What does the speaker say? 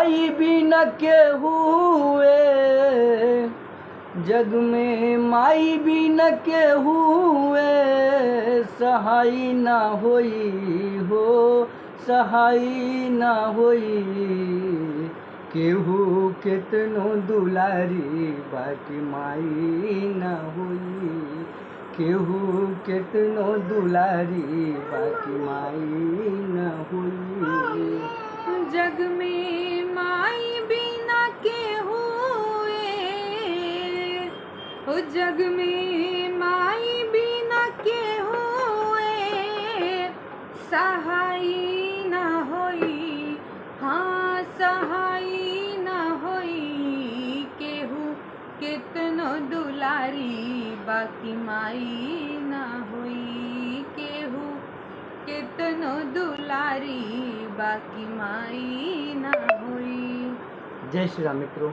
माई भी न केहुए, जग में माई भी न केहुए, सहाय न होई हो, सहाय न होई। केहू केतनो दुलारी बाकी माई न होई, केहू केतनो दुलारी बाकी माई न होई। जग में माई बिना केहुए, ओ जग में माई बिना केहुए, सहाय न होई, हाँ सहाय न होई। केहू केतनो दुलारी बाकी माई न होई, केहू केतनो दुलारी बाकी माई न होई। जय श्री राम मित्रों।